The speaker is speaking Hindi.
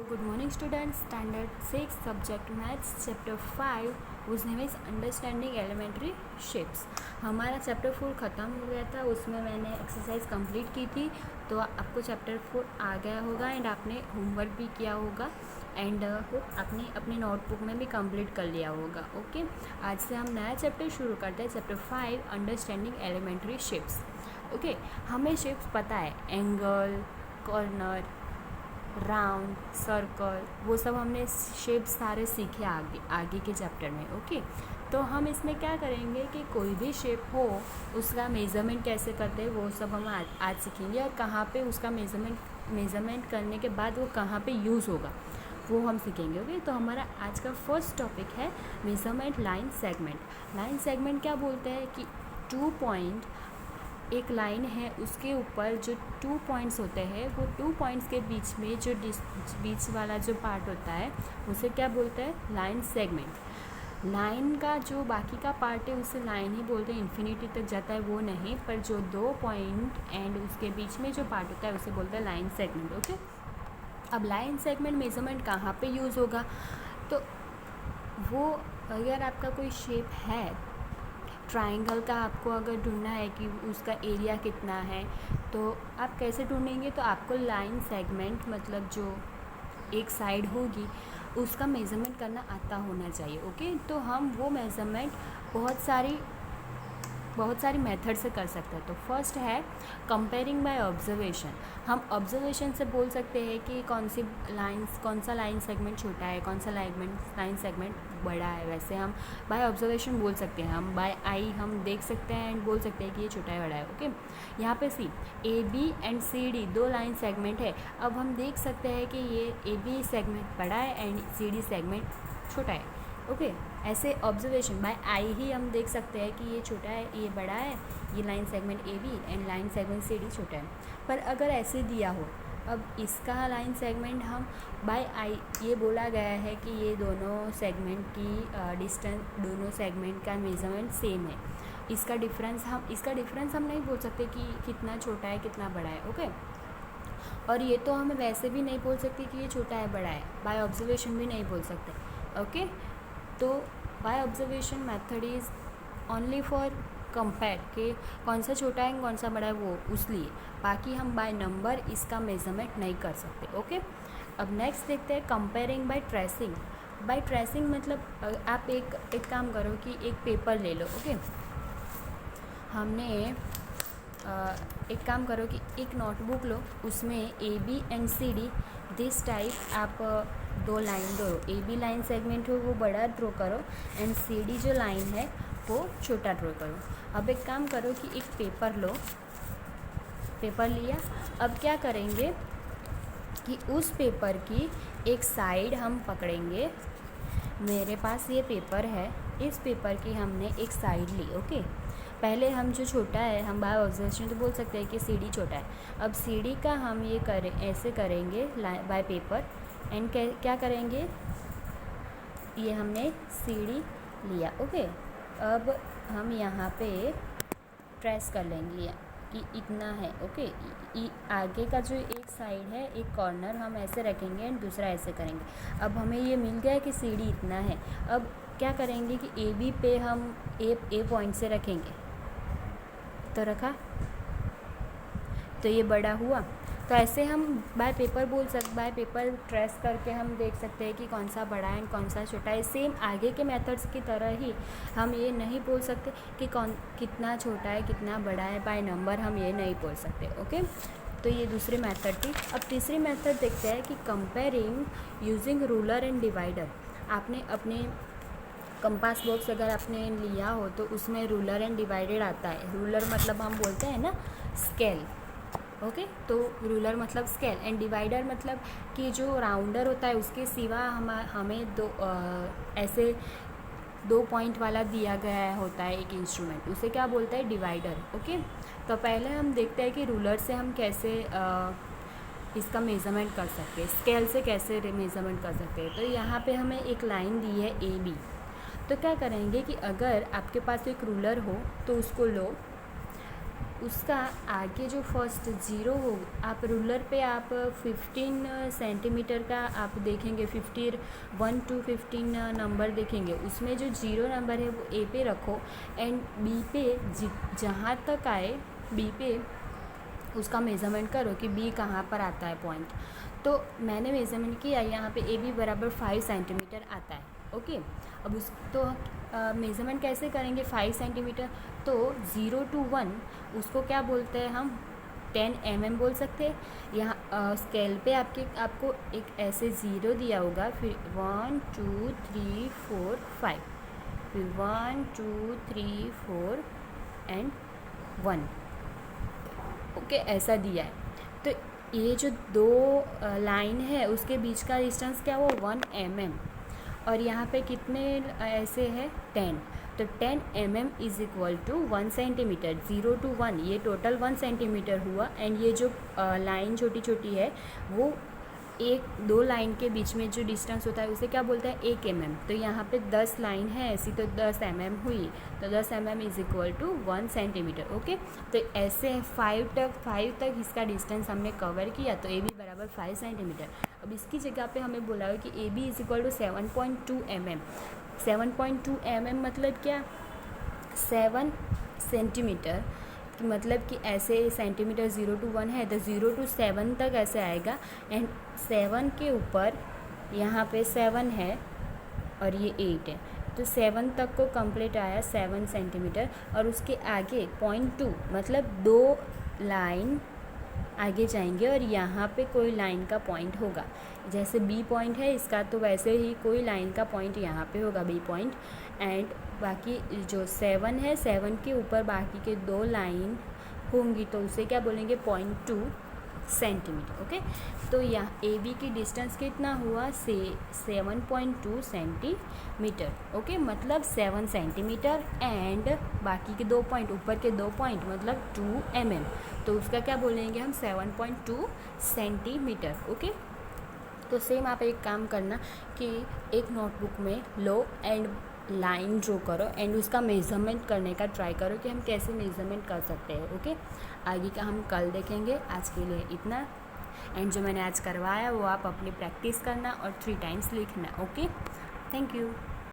good morning students. Standard 6 subject maths chapter 5 whose name is understanding elementary shapes. हमारा चैप्टर 4 ख़त्म हो गया था, उसमें मैंने एक्सरसाइज कंप्लीट की थी, तो आपको चैप्टर 4 आ गया होगा एंड आपने होमवर्क भी किया होगा एंड आपने अपनी नोटबुक में भी कंप्लीट कर लिया होगा. ओके, आज से हम नया चैप्टर शुरू करते हैं, chapter 5 understanding elementary shapes. Okay, हमें शेप्स पता है, एंगल, कॉर्नर, राउंड, सर्कल, वो सब हमने शेप सारे सीखे आगे के चैप्टर में. ओके, तो हम इसमें क्या करेंगे कि कोई भी शेप हो उसका मेज़रमेंट कैसे करते हैं वो सब हम आज सीखेंगे, और कहाँ पे उसका मेज़रमेंट करने के बाद वो कहाँ पे यूज़ होगा वो हम सीखेंगे. ओके, तो हमारा आज का फर्स्ट टॉपिक है measurement line segment. Line segment क्या बोलते हैं कि 2 पॉइंट, एक लाइन है उसके ऊपर जो 2 पॉइंट्स होते हैं, वो 2 पॉइंट्स के बीच में जो बीच वाला जो पार्ट होता है उसे क्या बोलते हैं, लाइन सेगमेंट. लाइन का जो बाकी का पार्ट है उसे लाइन ही बोलते हैं, इन्फिनिटी तक जाता है वो नहीं, पर जो 2 पॉइंट एंड उसके बीच में जो पार्ट होता है उसे बोलते हैं लाइन सेगमेंट. ओके, अब लाइन सेगमेंट मेज़रमेंट कहाँ पे यूज़ होगा, तो वो अगर आपका कोई शेप है ट्राइंगल का, आपको अगर ढूंढना है कि उसका एरिया कितना है, तो आप कैसे ढूंढेंगे, तो आपको लाइन सेगमेंट मतलब जो एक साइड होगी उसका मेज़रमेंट करना आता होना चाहिए. ओके, तो हम वो मेज़रमेंट बहुत सारी मेथड से कर सकते हैं. तो फर्स्ट है कंपेयरिंग बाय ऑब्जर्वेशन. हम ऑब्जर्वेशन से बोल सकते हैं कि कौन सा लाइन सेगमेंट छोटा है, कौन सा लाइन सेगमेंट बड़ा है. वैसे हम बाय ऑब्जर्वेशन बोल सकते हैं, हम बाय आई हम देख सकते हैं एंड बोल सकते हैं कि ये छोटा है बड़ा है. ओके, यहाँ पे C A B and C D 2 line segment है. अब हम देख सकते हैं कि ये ए बी सेगमेंट बड़ा है एंड सी डी सेगमेंट छोटा है. ओके, ऐसे ऑब्जर्वेशन बाय आई ही हम देख सकते हैं कि ये छोटा है, ये बड़ा है, ये line segment A B and line segment C D छोटा है. पर अगर ऐसे दिया हो, अब इसका लाइन सेगमेंट हम बाय आई, ये बोला गया है कि ये दोनों सेगमेंट की डिस्टेंस, दोनों सेगमेंट का मेज़रमेंट सेम है. इसका डिफरेंस हम नहीं बोल सकते कि कितना छोटा है कितना बड़ा है. ओके, और ये तो हमें वैसे भी नहीं बोल सकते कि ये छोटा है बड़ा है, बाय ऑब्जर्वेशन भी नहीं बोल सकते. ओके, तो by observation method is only for compare कि कौन सा छोटा है कौन सा बड़ा है वो उसलिए, बाकी हम बाय नंबर इसका मेज़रमेंट नहीं कर सकते. ओके, अब नेक्स्ट देखते हैं comparing by tracing. By tracing मतलब आप एक काम करो कि एक पेपर ले लो. ओके, हमने एक काम करो कि एक नोटबुक लो, उसमें A B and C D this type आप 2 लाइन दो. ए बी लाइन सेगमेंट हो वो बड़ा ड्रॉ करो एंड सी डी जो लाइन है वो छोटा ड्रॉ करो. अब एक काम करो कि एक पेपर लो, पेपर लिया. अब क्या करेंगे कि उस पेपर की एक साइड हम पकड़ेंगे. मेरे पास ये पेपर है, इस पेपर की हमने एक साइड ली. ओके, पहले हम जो छोटा है हम बाय ऑब्जर्वेशन तो बोल सकते हैं कि सी डी छोटा है. अब सी डी का हम ये ऐसे करेंगे बाय पेपर एंड क्या करेंगे, ये हमने सी डी लिया. ओके, अब हम यहाँ पे ट्रेस कर लेंगे कि इतना है. ओके, आगे का जो एक साइड है, एक कॉर्नर हम ऐसे रखेंगे एंड दूसरा ऐसे करेंगे. अब हमें ये मिल गया कि सी डी इतना है. अब क्या करेंगे कि ए बी पे हम ए पॉइंट से रखेंगे, तो रखा तो ये बड़ा हुआ. तो ऐसे हम बाय पेपर ट्रेस करके हम देख सकते हैं कि कौन सा बड़ा है कौन सा छोटा है. सेम आगे के मेथड्स की तरह ही हम ये नहीं बोल सकते कि कितना छोटा है कितना बड़ा है, बाय नंबर हम ये नहीं बोल सकते. ओके, तो ये दूसरी मेथड थी. अब तीसरी मेथड देखते हैं कि comparing using ruler and divider. आपने अपने कंपास बॉक्स अगर आपने लिया हो तो उसमें रूलर एंड डिवाइडेड आता है. रूलर मतलब हम बोलते हैं ना स्केल. ओके, तो रूलर मतलब स्केल एंड डिवाइडर मतलब कि जो राउंडर होता है उसके सिवा हमें ऐसे 2 पॉइंट वाला दिया गया होता है एक इंस्ट्रूमेंट, उसे क्या बोलता है, डिवाइडर. ओके, तो पहले हम देखते हैं कि रूलर से हम कैसे इसका मेज़रमेंट कर सकते हैं, स्केल से कैसे मेज़रमेंट कर सकते हैं. तो यहाँ पे हमें एक लाइन दी है ए बी. तो क्या करेंगे कि अगर आपके पास एक रूलर हो तो उसको लो, उसका आगे जो फर्स्ट ज़ीरो हो, आप रूलर पे आप 15 सेंटीमीटर का आप देखेंगे, 1 to 15 नंबर देखेंगे, उसमें जो ज़ीरो नंबर है वो ए पे रखो एंड बी पे जहाँ तक आए बी पे उसका मेज़रमेंट करो कि बी कहाँ पर आता है पॉइंट। तो मैंने मेज़रमेंट किया, यहाँ पे ए बी बराबर 5 सेंटीमीटर आता है। ओके, अब उस तो मेज़रमेंट कैसे करेंगे 5 सेंटीमीटर, तो 0 to 1 उसको क्या बोलते हैं हम 10 mm बोल सकते हैं। यहाँ स्केल पे आपको एक ऐसे ज़ीरो दिया होगा, फिर 1 2 3 4 5, फिर 1 2 3 4 एंड 1। ओके, ऐसा दिया है। तो ये जो दो लाइन है उसके बीच का डिस्टेंस क्या हुआ 1 mm, और यहाँ पे कितने ऐसे है 10, तो 10 mm is equal to 1 centimetre. 0 to 1 ये टोटल 1 सेंटीमीटर हुआ, एंड ये जो लाइन छोटी छोटी है वो एक दो लाइन के बीच में जो डिस्टेंस होता है उसे क्या बोलते हैं 1 mm। तो यहाँ पे 10 लाइन है ऐसी, तो 10 mm हुई, तो 10 mm is equal to 1 centimetre. Okay, तो ऐसे 5 तक इसका डिस्टेंस हमने कवर किया, तो ए बी बराबर 5 सेंटीमीटर। अब इसकी जगह पे हमें बोला है कि A B is equal to 7.2 mm। 7.2 mm मतलब क्या 7 सेंटीमीटर, मतलब कि ऐसे सेंटीमीटर 0 to 1 है, तो 0 to 7 तक ऐसे आएगा, एंड 7 के ऊपर यहाँ पे 7 है और ये 8 है, तो 7 तक को कंप्लीट आया 7 सेंटीमीटर। और उसके आगे 0.2 मतलब 2 लाइन आगे जाएंगे और यहाँ पे कोई लाइन का पॉइंट होगा, जैसे बी पॉइंट है इसका, तो वैसे ही कोई लाइन का पॉइंट यहाँ पे होगा बी पॉइंट, एंड बाकी जो 7 है 7 के ऊपर बाकी के 2 लाइन होंगी, तो उसे क्या बोलेंगे 0.2 सेंटीमीटर। ओके, तो यहाँ ए बी की डिस्टेंस कितना हुआ 7.2 सेंटीमीटर। ओके, मतलब 7 सेंटीमीटर एंड बाकी के 2 पॉइंट, ऊपर के 2 पॉइंट मतलब 2 mm, तो उसका क्या बोलेंगे हम 7.2 सेंटीमीटर। ओके, तो सेम आप एक काम करना कि एक नोटबुक में लो एंड लाइन ड्रॉ करो एंड उसका मेज़रमेंट करने का ट्राई करो कि हम कैसे मेज़रमेंट कर सकते हैं। ओके, आगे का हम कल देखेंगे, आज के लिए इतना। एंड जो मैंने आज करवाया वो आप अपनी प्रैक्टिस करना और 3 टाइम्स लिखना। Okay, thank you.